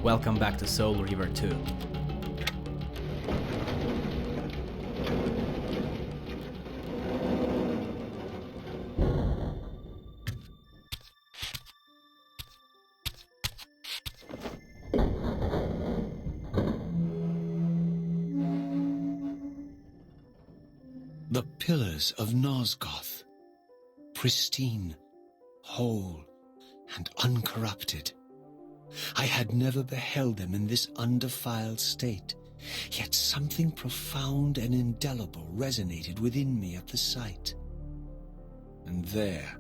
Welcome back to Soul Reaver 2. The pillars of Nosgoth, pristine, whole, and uncorrupted. I had never beheld them in this undefiled state, yet something profound and indelible resonated within me at the sight. And there,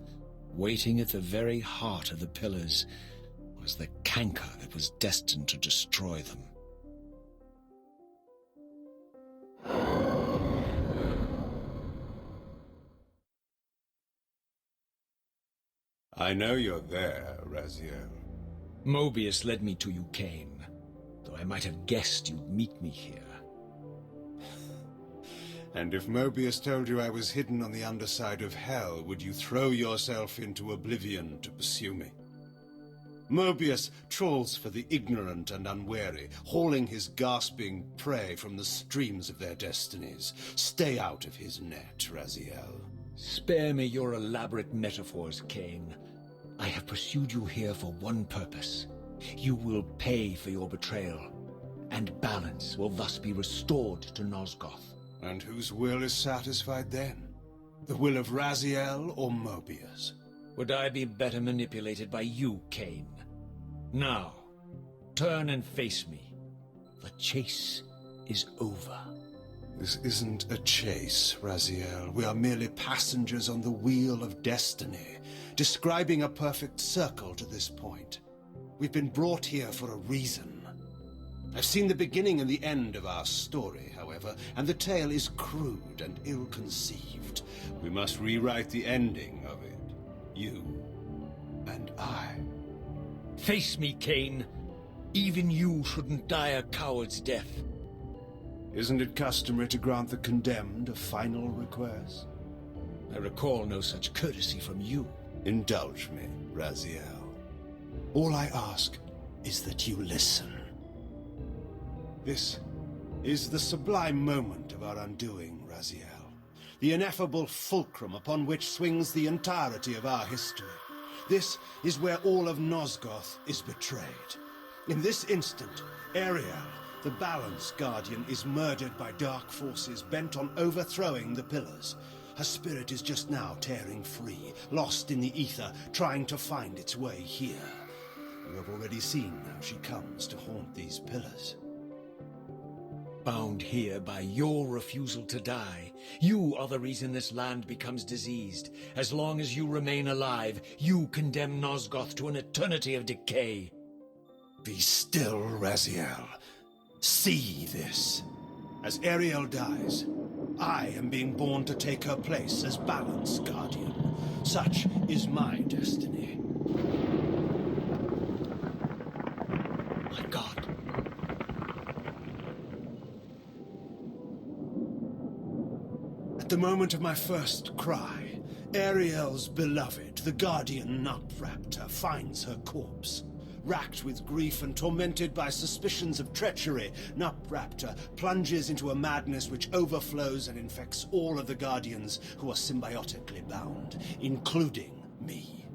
waiting at the very heart of the pillars, was the canker that was destined to destroy them. I know you're there, Raziel. Mobius led me to you, Kain, though I might have guessed you'd meet me here. And if Mobius told you I was hidden on the underside of Hell, would you throw yourself into oblivion to pursue me? Mobius trawls for the ignorant and unwary, hauling his gasping prey from the streams of their destinies. Stay out of his net, Raziel. Spare me your elaborate metaphors, Kain. I have pursued you here for one purpose. You will pay for your betrayal, and balance will thus be restored to Nosgoth. And whose will is satisfied then? The will of Raziel or Mobius? Would I be better manipulated by you, Kain? Now, turn and face me. The chase is over. This isn't a chase, Raziel. We are merely passengers on the wheel of destiny, describing a perfect circle to this point. We've been brought here for a reason. I've seen the beginning and the end of our story, however, and the tale is crude and ill-conceived. We must rewrite the ending of it. You and I. Face me, Kain. Even you shouldn't die a coward's death. Isn't it customary to grant the condemned a final request? I recall no such courtesy from you. Indulge me, Raziel. All I ask is that you listen. This is the sublime moment of our undoing, Raziel. The ineffable fulcrum upon which swings the entirety of our history. This is where all of Nosgoth is betrayed. In this instant, Ariel, the Balance Guardian, is murdered by dark forces bent on overthrowing the pillars. Her spirit is just now tearing free, lost in the ether, trying to find its way here. You have already seen how she comes to haunt these pillars. Bound here by your refusal to die, you are the reason this land becomes diseased. As long as you remain alive, you condemn Nosgoth to an eternity of decay. Be still, Raziel. See this. As Ariel dies, I am being born to take her place as Balance Guardian. Such is my destiny. My God. At the moment of my first cry, Ariel's beloved, the Guardian Nutraptor, finds her corpse. Racked with grief and tormented by suspicions of treachery, Nutraptor plunges into a madness which overflows and infects all of the Guardians who are symbiotically bound, including me.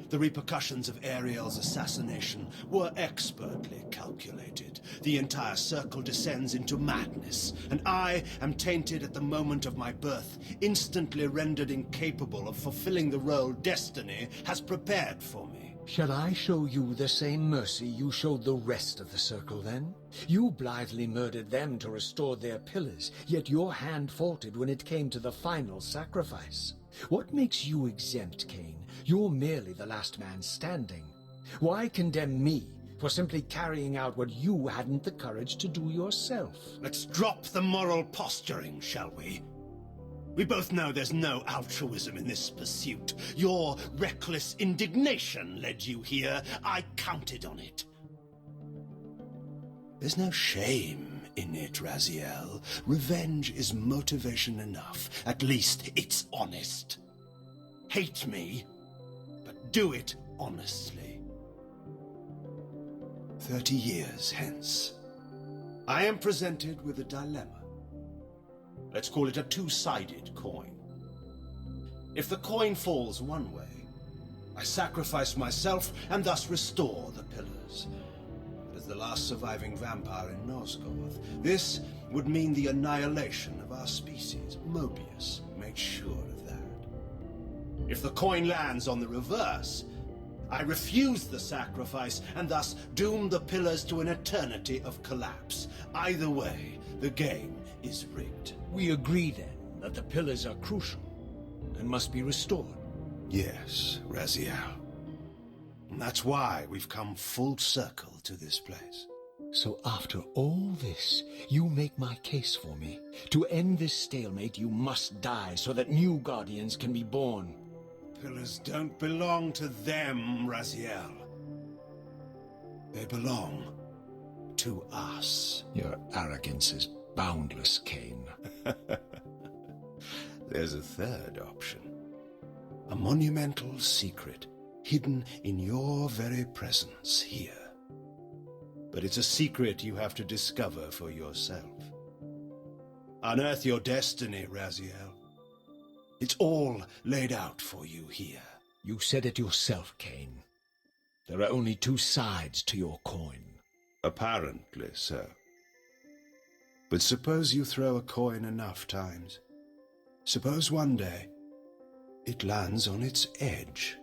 The repercussions of Ariel's assassination were expertly calculated. The entire circle descends into madness, and I am tainted at the moment of my birth, instantly rendered incapable of fulfilling the role destiny has prepared for me. Shall I show you the same mercy you showed the rest of the Circle, then? You blithely murdered them to restore their pillars, yet your hand faltered when it came to the final sacrifice. What makes you exempt, Kain? You're merely the last man standing. Why condemn me for simply carrying out what you hadn't the courage to do yourself? Let's drop the moral posturing, shall we? We both know there's no altruism in this pursuit. Your reckless indignation led you here. I counted on it. There's no shame in it, Raziel. Revenge is motivation enough. At least it's honest. Hate me, but do it honestly. 30 years hence, I am presented with a dilemma. Let's call it a two-sided coin. If the coin falls one way, I sacrifice myself and thus restore the pillars. But as the last surviving vampire in Nosgoth, this would mean the annihilation of our species. Mobius made sure of that. If the coin lands on the reverse, I refuse the sacrifice and thus doom the pillars to an eternity of collapse. Either way, the game is rigged. We agree then that the pillars are crucial and must be restored. Yes, Raziel. And that's why we've come full circle to this place. So after all this, you make my case for me. To end this stalemate, you must die so that new Guardians can be born. Pillars don't belong to them, Raziel. They belong to us. Your arrogance is boundless, Kain. There's a third option. A monumental secret hidden in your very presence here. But it's a secret you have to discover for yourself. Unearth your destiny, Raziel. It's all laid out for you here. You said it yourself, Kain. There are only two sides to your coin. Apparently so. But suppose you throw a coin enough times. Suppose one day it lands on its edge.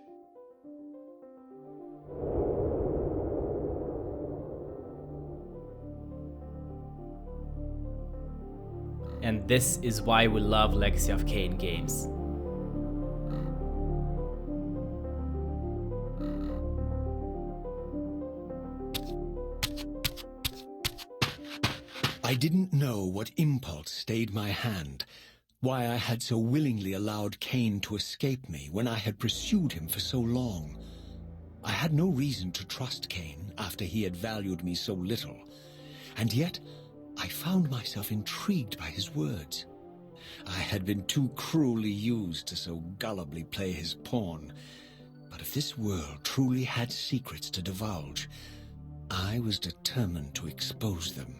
And this is why we love Legacy of Kain games. I didn't know what impulse stayed my hand, why I had so willingly allowed Kain to escape me when I had pursued him for so long. I had no reason to trust Kain after he had valued me so little, and yet I found myself intrigued by his words. I had been too cruelly used to so gullibly play his pawn, but if this world truly had secrets to divulge, I was determined to expose them.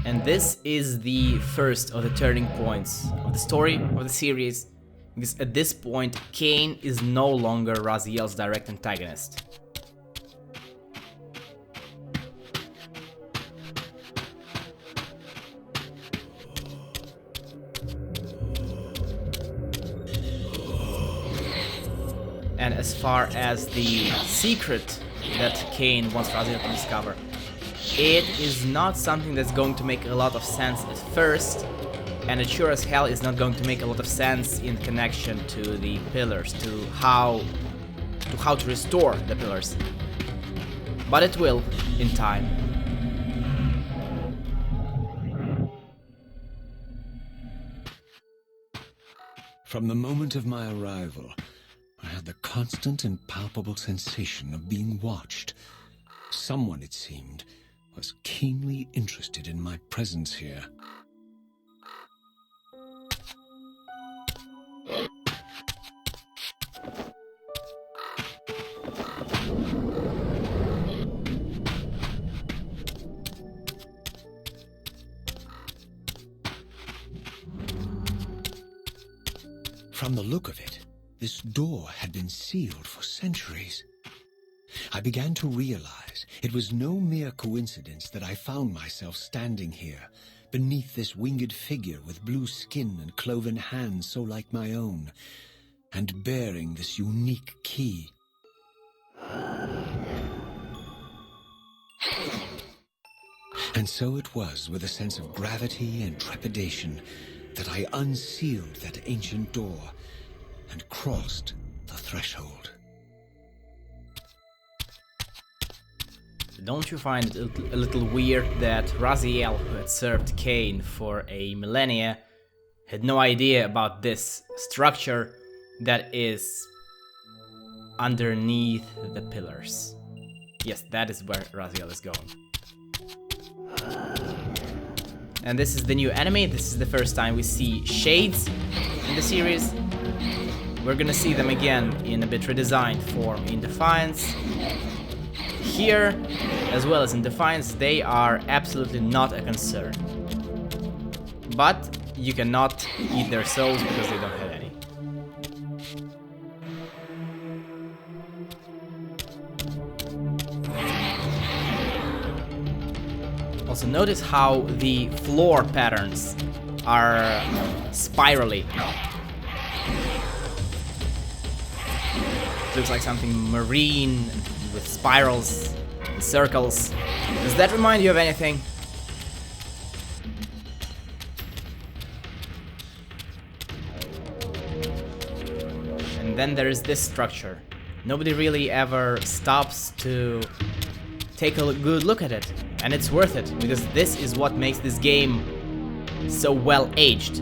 And this is the first of the turning points of the story of the series, because at this point Kain is no longer Raziel's direct antagonist. And as far as the secret that Kain wants Raziel to discover, it is not something that's going to make a lot of sense at first, and it sure as hell is not going to make a lot of sense in connection to the pillars, to how to restore the pillars. But it will, in time. From the moment of my arrival, I had the constant and palpable sensation of being watched. Someone, it seemed, was keenly interested in my presence here. From the look of it, this door had been sealed for centuries. I began to realize it was no mere coincidence that I found myself standing here, beneath this winged figure with blue skin and cloven hands so like my own, and bearing this unique key. And so it was with a sense of gravity and trepidation that I unsealed that ancient door and crossed the threshold. Don't you find it a little weird that Raziel, who had served Kain for a millennia, had no idea about this structure that is underneath the pillars? Yes, that is where Raziel is going. And this is the new enemy. This is the first time we see Shades in the series. We're gonna see them again in a bit redesigned form in Defiance. here, as well as in Defiance, they are absolutely not a concern. But you cannot eat their souls because they don't have any. Also notice how the floor patterns are spirally. Looks like something marine with spirals and circles. Does that remind you of anything? And then there is this structure. Nobody really ever stops to take a good look at it. And it's worth it, because this is what makes this game so well aged.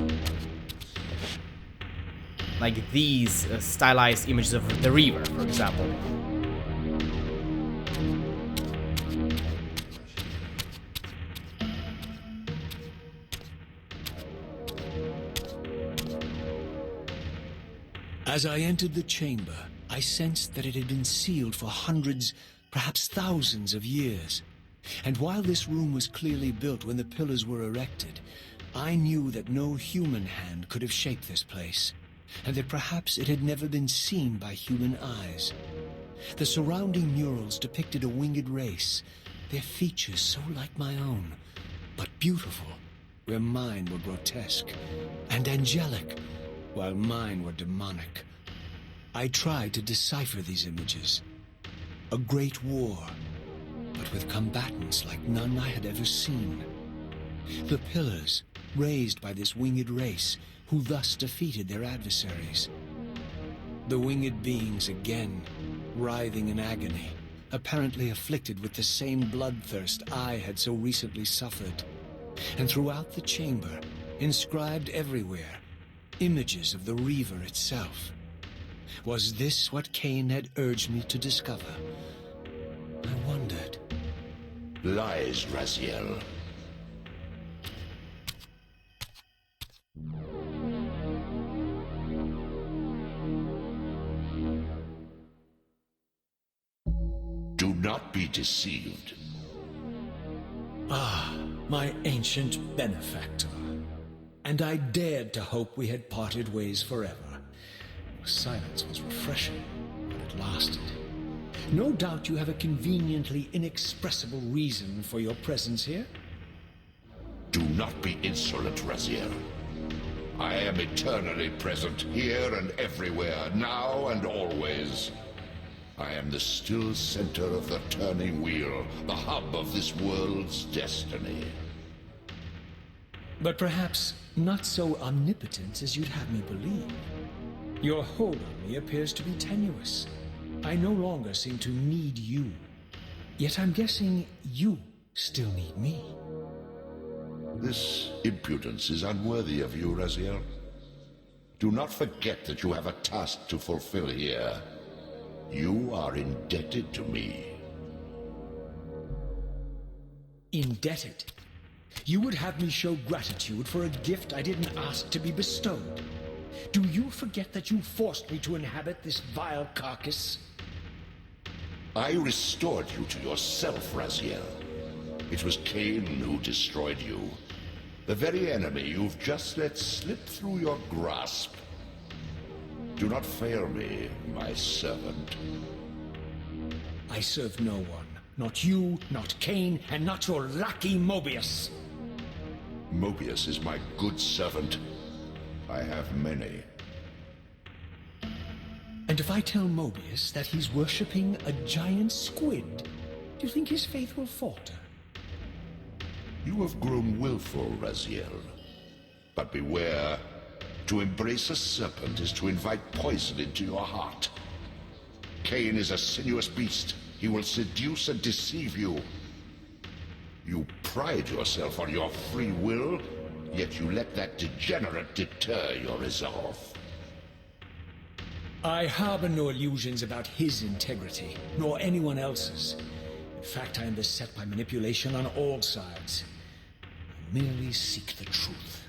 Like these stylized images of the Reaver, for example. As I entered the chamber, I sensed that it had been sealed for hundreds, perhaps thousands of years. And while this room was clearly built when the pillars were erected, I knew that no human hand could have shaped this place, and that perhaps it had never been seen by human eyes. The surrounding murals depicted a winged race, their features so like my own, but beautiful, where mine were grotesque, and angelic, while mine were demonic. I tried to decipher these images. A great war, but with combatants like none I had ever seen. The pillars, raised by this winged race, who thus defeated their adversaries. The winged beings again, writhing in agony, apparently afflicted with the same bloodthirst I had so recently suffered. And throughout the chamber, inscribed everywhere, images of the Reaver itself. Was this what Kain had urged me to discover? I wondered. Lies, Raziel. Do not be deceived. Ah, my ancient benefactor. And I dared to hope we had parted ways forever. Silence was refreshing, but it lasted. No doubt you have a conveniently inexpressible reason for your presence here. Do not be insolent, Raziel. I am eternally present here and everywhere, now and always. I am the still center of the turning wheel, the hub of this world's destiny. But perhaps not so omnipotent as you'd have me believe. Your hold on me appears to be tenuous. I no longer seem to need you. Yet I'm guessing you still need me. This impudence is unworthy of you, Raziel. Do not forget that you have a task to fulfill here. You are indebted to me. Indebted? You would have me show gratitude for a gift I didn't ask to be bestowed. Do you forget that you forced me to inhabit this vile carcass? I restored you to yourself, Raziel. It was Kain who destroyed you. The very enemy you've just let slip through your grasp. Do not fail me, my servant. I serve no one. Not you, not Kain, and not your lackey Mobius. Mobius is my good servant. I have many. And if I tell Mobius that he's worshipping a giant squid, do you think his faith will falter? You have grown willful, Raziel. But beware. To embrace a serpent is to invite poison into your heart. Kain is a sinuous beast. He will seduce and deceive you. You pride yourself on your free will, yet you let that degenerate deter your resolve. I harbor no illusions about his integrity, nor anyone else's. In fact, I am beset by manipulation on all sides. I merely seek the truth.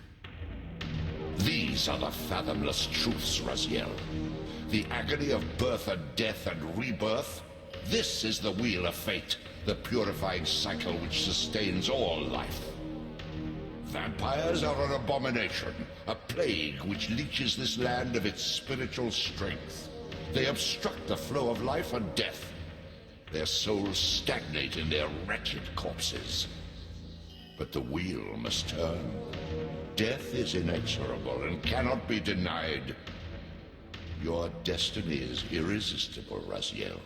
These are the fathomless truths, Raziel. The agony of birth and death and rebirth, This is the Wheel of Fate, the purifying cycle which sustains all life. Vampires are an abomination, a plague which leeches this land of its spiritual strength. They obstruct the flow of life and death. Their souls stagnate in their wretched corpses. But the wheel must turn. Death is inexorable and cannot be denied. Your destiny is irresistible, Raziel.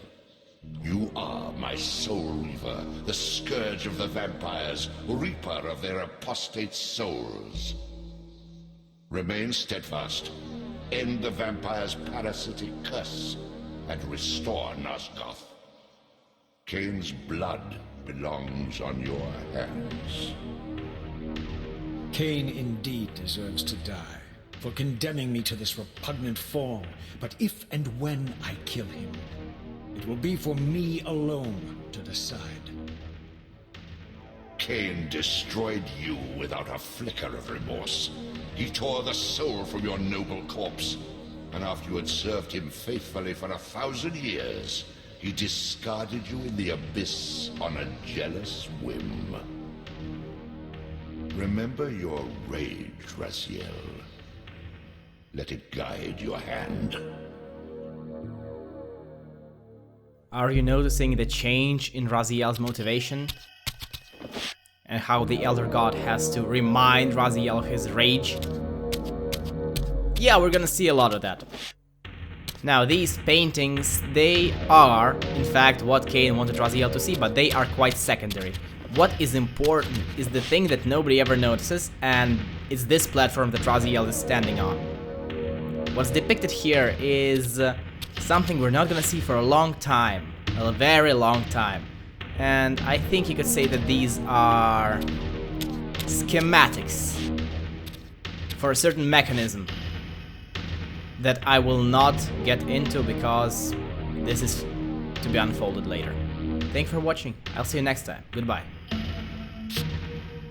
You are my Soul Reaver, the scourge of the vampires, reaper of their apostate souls. Remain steadfast, end the vampire's parasitic curse, and restore Nosgoth. Kain's blood belongs on your hands. Kain indeed deserves to die for condemning me to this repugnant form, but if and when I kill him, it will be for me alone to decide. Kain destroyed you without a flicker of remorse. He tore the soul from your noble corpse, and after you had served him faithfully for 1,000 years, he discarded you in the abyss on a jealous whim. Remember your rage, Raziel. Let it guide your hand. Are you noticing the change in Raziel's motivation? And how the Elder God has to remind Raziel of his rage? Yeah, we're gonna see a lot of that. Now, these paintings, they are, in fact, what Kain wanted Raziel to see, but they are quite secondary. What is important is the thing that nobody ever notices, and it's this platform that Raziel is standing on. What's depicted here is something we're not gonna see for a long time, a very long time. And I think you could say that these are schematics for a certain mechanism that I will not get into because this is to be unfolded later. Thanks for watching. I'll see you next time. Goodbye.